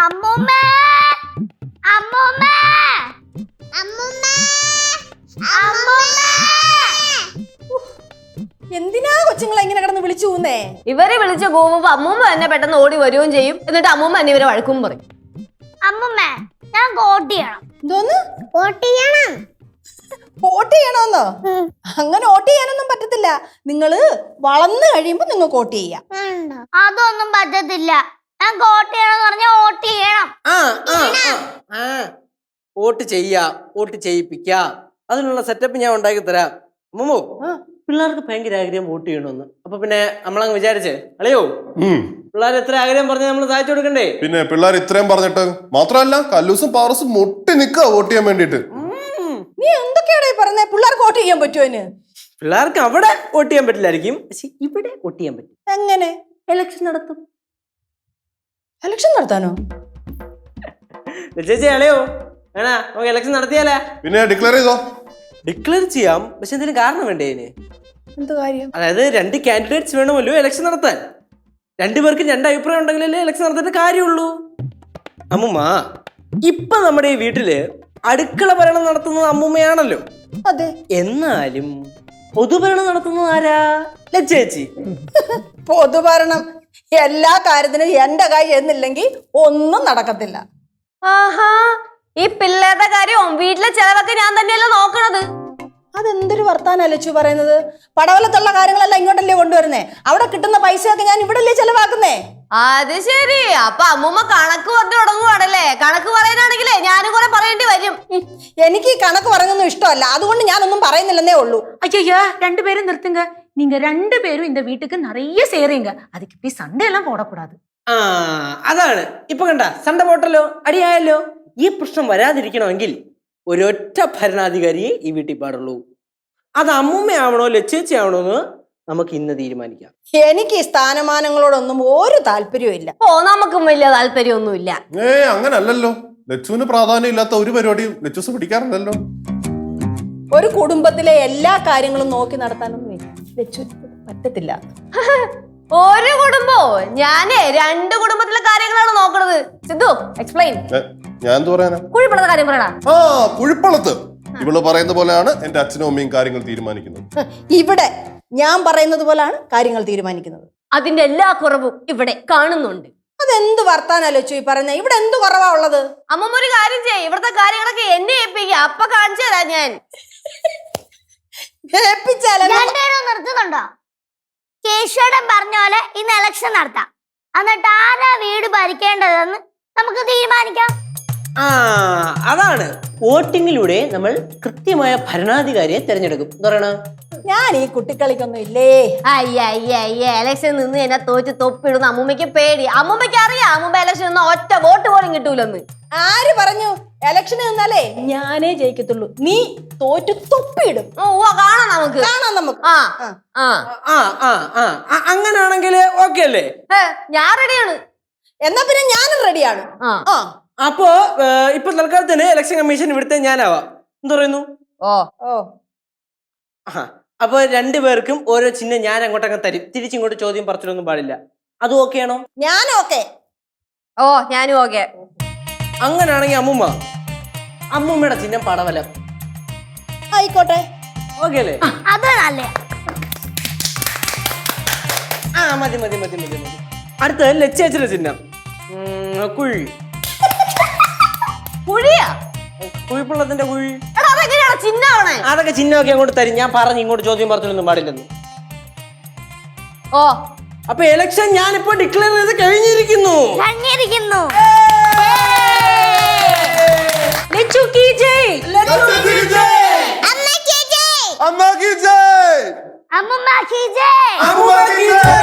അമ്മൂമ്മ അമ്മൂമ്മ അമ്മൂമ്മ അമ്മൂമ്മ. എന്തിനാ കൊച്ചുങ്ങളെ ഇങ്ങനെ കിടന്ന് വിളിച്ചു പോകുന്നേ? ഇവരെ വിളിച്ച് പോകുമ്പോ അമ്മൂമ്മ തന്നെ പെട്ടെന്ന് ഓടി വരികയും ചെയ്യും. എന്നിട്ട് അമ്മൂമ്മ തന്നെ ഇവരെ വഴക്കും പറയും. അമ്മൂമ്മ ഞാൻ വോട്ട് ചെയ്യണം. എന്തോന്ന്? വോട്ട് ചെയ്യണം. വോട്ട് ചെയ്യണമെന്നോ? അങ്ങനെ വോട്ട് ചെയ്യാനൊന്നും പറ്റത്തില്ല. നിങ്ങള് വളർന്നു കഴിയുമ്പോ നിങ്ങൾക്ക് വോട്ട് ചെയ്യാം. അതൊന്നും പറ്റത്തില്ല. ഞാൻ വോട്ട് ചെയ്യണം പറഞ്ഞാൽ വോട്ട് ചെയ്യണം. വോട്ട് ചെയ്യാം, വോട്ട് ചെയ്യിപ്പിക്കാം. അതിനുള്ള സെറ്റപ്പ് ഞാൻ ഉണ്ടാക്കി തരാം. അമ്മമ്മോ, പിള്ളേർക്ക് ഭയങ്കര ആഗ്രഹം വോട്ട് ചെയ്യണമെന്ന്. അപ്പൊ പിന്നെ നമ്മളങ്ങ് വിചാരിച്ചേ, അളയോ പിള്ളേർ എത്ര ആഗ്രഹം പറഞ്ഞാൽ നമ്മൾ സഹായിച്ചു കൊടുക്കണ്ടേ? പിന്നെ പിള്ളേർ ഇത്രയും പറഞ്ഞിട്ട് മാത്രമല്ല കല്ലൂസും പാറസും മുട്ടി നിൽക്കുക വോട്ട് ചെയ്യാൻ വേണ്ടിട്ട്. നീ എന്തൊക്കെയാടാ പറഞ്ഞേ? പിള്ളേർക്ക് വോട്ട് ചെയ്യാൻ പറ്റുമോ? പിള്ളേർക്ക് അവിടെ വോട്ട് ചെയ്യാൻ പറ്റില്ലായിരിക്കും, പക്ഷെ ഇവിടെ വോട്ട് ചെയ്യാൻ പറ്റും. എങ്ങനെ? ഇലക്ഷൻ നടത്തും. ഇലക്ഷൻ നടത്താനോ? ചേച്ചി അളയോ വേണ നമുക്ക് ഇലക്ഷൻ നടത്തിയാലേ? പിന്നെ ഡിക്ലെയർ ചെയ്തോ? ഡിക്ലെയർ ചെയ്യാം, പക്ഷെ എന്തെങ്കിലും കാരണം വേണ്ടേ അതിന്? എന്ത് കാര്യം? അതായത് 2 കാൻഡിഡേറ്റ്സ് വേണമല്ലോ ഇലക്ഷൻ നടത്താൻ. 2 പേർക്കും 2 അഭിപ്രായം ഉണ്ടെങ്കിലല്ലേ ഇലക്ഷൻ നടത്തേണ്ട കാര്യമുള്ളൂ. അമ്മുമ്മ, ഇപ്പൊ നമ്മുടെ ഈ വീട്ടില് അടുക്കള ഭരണം നടത്തുന്നത് അമ്മുമ്മയാണല്ലോ. അതെ. എന്നാലും പൊതുഭരണം നടത്തുന്നത് ആരാ? ലച്ചേച്ചി. പൊതുഭരണം എല്ലാ കാര്യത്തിനും എന്റെ കൈ എന്നില്ലെങ്കിൽ ഒന്നും നടക്കത്തില്ല. ആഹാ, ഈ പിള്ളേരുടെ കാര്യവും വീട്ടിലെ ചെലവൊക്കെ ഞാൻ തന്നെയല്ലേ നോക്കണത്. അതെന്തൊരു വർത്താനം ലച്ചു പറയുന്നത്? പടവലത്തുള്ള കാര്യങ്ങളെല്ലാം ഇങ്ങോട്ടല്ലേ കൊണ്ടുവരുന്നേ? അവിടെ കിട്ടുന്ന പൈസയൊക്കെ ഞാൻ ഇവിടല്ലേ ചെലവാക്കുന്നേ? അത് ശരി. അപ്പൊ അമ്മൂമ്മ കണക്ക് പറഞ്ഞു തുടങ്ങുവാണല്ലേ? കണക്ക് പറയാനാണെങ്കിലേ ഞാനും കുറെ പറയേണ്ടി വരും. എനിക്ക് ഈ കണക്ക് പറയുന്നൊന്നും ഇഷ്ടമല്ല. അതുകൊണ്ട് ഞാനൊന്നും പറയുന്നില്ലെന്നേ ഉള്ളൂ. ஐயா 2 பேரும் நிறுத்துங்க. நீங்க 2 பேரும் இந்த வீட்டுக்கு நிறைய செய்றீங்க. அதுக்கு போய் சண்டை எல்லாம் போடக்கூடாது. അതാണ് ഇപ്പൊ കണ്ട സണ്ട പോട്ടല്ലോ, അടിയായല്ലോ. ഈ പ്രശ്നം വരാതിരിക്കണമെങ്കിൽ ഒരൊറ്റ ഭരണാധികാരിയെ ഈ വീട്ടിൽ പാടുള്ളൂ. അത് അമ്മൂമ്മയാവണോ ലച്ചേച്ചി ആവണോ എന്ന് നമുക്ക് ഇന്ന് തീരുമാനിക്കാം. എനിക്ക് ഈ സ്ഥാനമാനങ്ങളോടൊന്നും ഒരു താല്പര്യവും ഇല്ല. ഓ, നമുക്കും വലിയ താല്പര്യമൊന്നുമില്ല. അങ്ങനല്ലല്ലോ. ലച്ചുവിന് പ്രാധാന്യം ഇല്ലാത്ത ഒരു പരിപാടിയും ലച്ചൂസ് പിടിക്കാറില്ലല്ലോ. ഒരു കുടുംബത്തിലെ എല്ലാ കാര്യങ്ങളും നോക്കി നടത്താനൊന്നും ലച്ചു പറ്റത്തില്ല. ഒരു കുടുംബോ? ഞാനേ 2 കുടുംബത്തിലെ കാര്യങ്ങളാണ് നോക്കണത്. സിദ്ധു, എക്സ്പ്ലെയിൻ. ഞാൻ എന്ത് പറയാനാ? കുഴിപ്പള്ളത്തെ കാര്യം പറയടാ. കുഴിപ്പള്ളത്ത് ഇവള് പറയുന്ന പോലെയാണ് എന്റെ അച്ഛനും അമ്മയും കാര്യങ്ങൾ തീരുമാനിക്കുന്നത്. ഇവിടെ ഞാൻ പറയുന്നത് പോലാണ് കാര്യങ്ങൾ തീരുമാനിക്കുന്നത്. അതിന്റെ എല്ലാ കുറവും ഇവിടെ കാണുന്നുണ്ട്. അതെന്ത് വർത്താനാ ലച്ചു ഈ പറയുന്നത്? ഇവിടെ എന്ത് കുറവാ ഉള്ളത്? അമ്മമ്മ ഒരു കാര്യം ചെയ്യ്, ഇവിടുത്തെ കാര്യങ്ങളൊക്കെ എന്നെ ഏൽപ്പിക്കുക. അപ്പൊ കാണിച്ചു തരാം ഞാൻ. രണ്ടുപേരും നിർത്തുന്നുണ്ടോ? കേശവടൻ പറഞ്ഞ പോലെ ഇന്ന് ഇലക്ഷൻ നടത്താം. എന്നിട്ട് ആരാ വീട് ഭരിക്കേണ്ടതെന്ന് നമുക്ക് തീരുമാനിക്കാം. അതാണ് വോട്ടിങ്ങിലൂടെ നമ്മൾ കൃത്യമായ ഭരണാധികാരിയെ തെരഞ്ഞെടുക്കും. എന്താ പറയണ? ഞാൻ ഈ കുട്ടിക്കളിക്കൊന്നും ഇല്ലേ. അയ്യ ഇലക്ഷൻ നിന്ന് എന്നെ തോറ്റ് തൊപ്പിടുന്ന അമ്മൂമ്മയ്ക്ക് പേടി. അമ്മൂമ്മയ്ക്ക് അറിയാം അമ്മൂമ്മ ഇലക്ഷൻ നിന്ന് ഒറ്റ വോട്ട് പോലും കിട്ടൂലെന്ന്. ആര് പറഞ്ഞു? ഇലക്ഷന് നിന്നാലേ ഞാനേ ജയിക്കത്തുള്ളൂ. നീ തോറ്റ് തൊപ്പിയിടും. കാണാം നമുക്ക്. അങ്ങനാണെങ്കിൽ ഓക്കെ അല്ലേ? ഞാൻ റെഡിയാണ്. എന്നാ പിന്നെ ഞാനും റെഡിയാണ്. അപ്പോ ഇപ്പൊ തൽക്കാലത്തിന് ഇലക്ഷൻ കമ്മീഷൻ ഇവിടുത്തെ ഞാനാവാം. എന്ത് പറയുന്നു? അപ്പൊ 2 പേർക്കും ഓരോ ചിഹ്നം ഞാൻ അങ്ങോട്ടങ്ങ് തരും. തിരിച്ചിങ്ങോട്ട് ചോദ്യം പറച്ചിലൊന്നും പാടില്ല. അത് ഓക്കെ ആണോ? ഞാനും ഓക്കെ. ഞാനും ഓക്കെ. അങ്ങനാണെങ്കിൽ അമ്മൂമ്മയുടെ ചിഹ്നം പടവലം. ആയിക്കോട്ടെ. ഓക്കെ അല്ലേ? അത് നല്ല. മതി. അടുത്ത ലച്ചേച്ചിയുടെ ചിഹ്നം കുഴി. കുഴിയാ? കുഴിപ്പള്ളത്തിന്റെ കുഴി. ചിഹ്നമാണേ. അതൊക്കെ ചിഹ്നമൊക്കെ അങ്ങോട്ട് തരും. ഞാൻ പറഞ്ഞു ഇങ്ങോട്ട് ചോദ്യം പറച്ചിലൊന്നും പാടില്ലെന്ന്. അപ്പൊ ഇലക്ഷൻ ഞാനിപ്പോ ഡിക്ലെയർ ചെയ്ത് കഴിഞ്ഞിരിക്കുന്നു. ലച്ചു की जय. അമ്മ की जय. അമ്മൂമ്മ की जय.